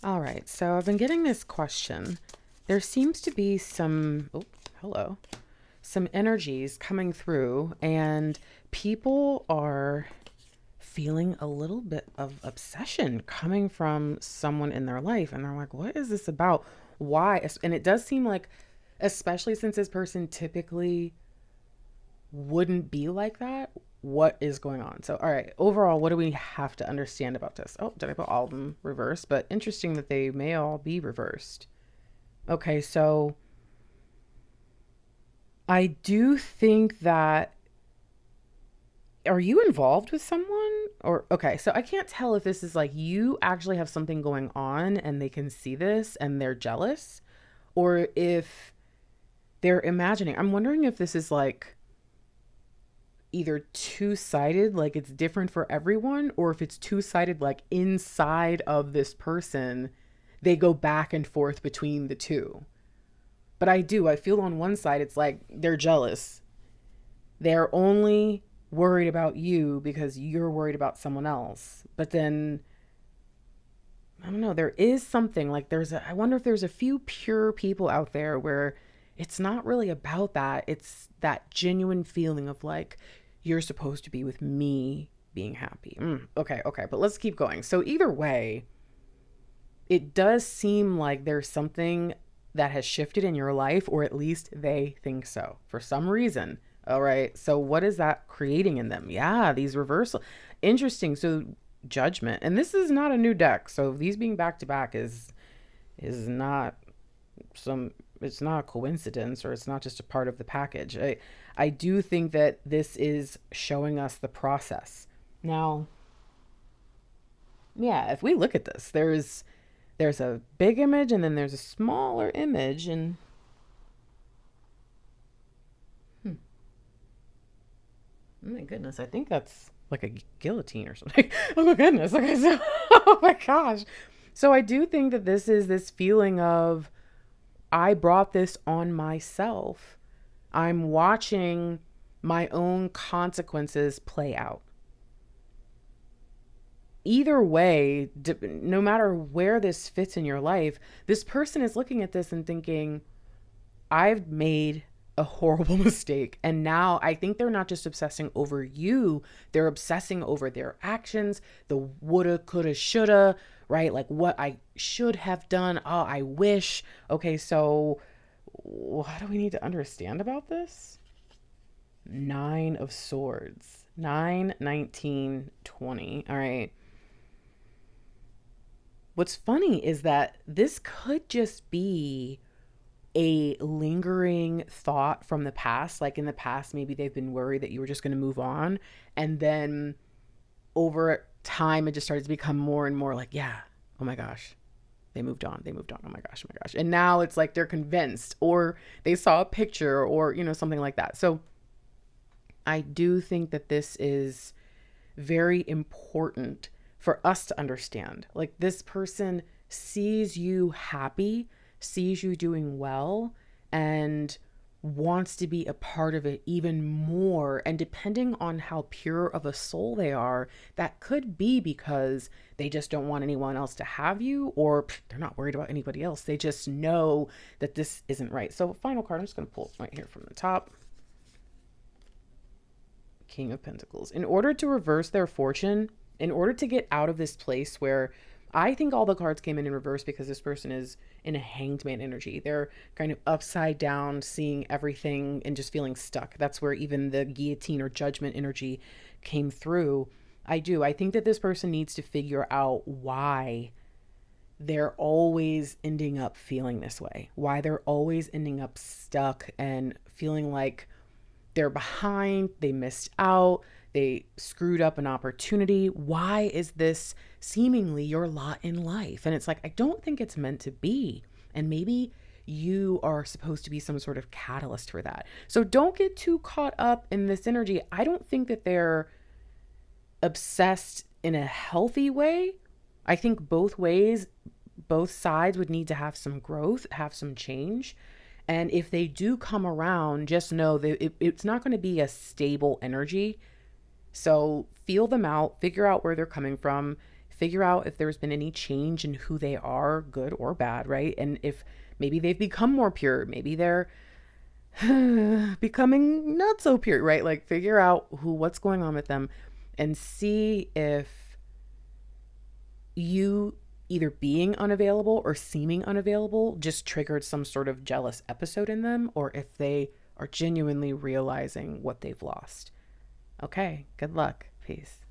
All right, so I've been getting this question. There seems to be some energies coming through, and people are feeling a little bit of obsession coming from someone in their life. And they're like, what is this about? Why? And it does seem like, especially since this person typically wouldn't be like that, what is going on? So, all right, overall, what do we have to understand about this? Oh, did I put all of them reversed? But interesting that they may all be reversed. Okay, so I do think that, are you involved with someone? Or, okay, so I can't tell if this is like you actually have something going on and they can see this and they're jealous, or if they're imagining. I'm wondering if this is like either two-sided, like it's different for everyone, or if it's two-sided, like inside of this person they go back and forth between the two. But I feel on one side it's like they're jealous, they're only worried about you because you're worried about someone else. But then I don't know, there is something like I wonder if there's a few pure people out there where it's not really about that. It's that genuine feeling of like, you're supposed to be with me being happy. Okay. But let's keep going. So either way, it does seem like there's something that has shifted in your life, or at least they think so for some reason. All right. So what is that creating in them? Yeah, these reversal. Interesting. So judgment. And this is not a new deck. So these being back to back is not some it's not a coincidence, or it's not just a part of the package. I do think that this is showing us the process. Now, yeah, if we look at this, there's a big image and then there's a smaller image, and hmm, oh my goodness, I think that's like a guillotine or something. Oh my goodness. Okay, so oh my gosh. So I do think that this is this feeling of, I brought this on myself. I'm watching my own consequences play out. Either way, no matter where this fits in your life, this person is looking at this and thinking, I've made a horrible mistake. And now I think they're not just obsessing over you, they're obsessing over their actions, the woulda, coulda, shoulda, right? Like what I should have done. Oh, I wish. Okay, so what do we need to understand about this? Nine of Swords. 9, 19, 20. All right. What's funny is that this could just be a lingering thought from the past. Like in the past, maybe they've been worried that you were just going to move on. And then over time, it just started to become more and more like, yeah, oh my gosh, they moved on. They moved on. Oh my gosh, oh my gosh. And now it's like they're convinced, or they saw a picture, or, something like that. So I do think that this is very important for us to understand. Like this person sees you happy, sees you doing well, and wants to be a part of it even more. And depending on how pure of a soul they are, that could be because they just don't want anyone else to have you, or they're not worried about anybody else. They just know that this isn't right. So final card, I'm just going to pull right here from the top. King of Pentacles. In order to reverse their fortune, in order to get out of this place where, I think all the cards came in reverse because this person is in a hanged man energy. They're kind of upside down, seeing everything and just feeling stuck. That's where even the guillotine or judgment energy came through. I think that this person needs to figure out why they're always ending up feeling this way, why they're always ending up stuck and feeling like they're behind, they missed out, they screwed up an opportunity. Why is this seemingly your lot in life? And it's like, I don't think it's meant to be. And maybe you are supposed to be some sort of catalyst for that. So don't get too caught up in this energy. I don't think that they're obsessed in a healthy way. I think both ways, both sides would need to have some growth, have some change. And if they do come around, just know that it's not going to be a stable energy. So feel them out, figure out where they're coming from, Figure out if there's been any change in who they are, good or bad, right? And if maybe they've become more pure, maybe they're becoming not so pure, right? Like figure out what's going on with them and see if you either being unavailable or seeming unavailable just triggered some sort of jealous episode in them, or if they are genuinely realizing what they've lost. Okay, good luck. Peace.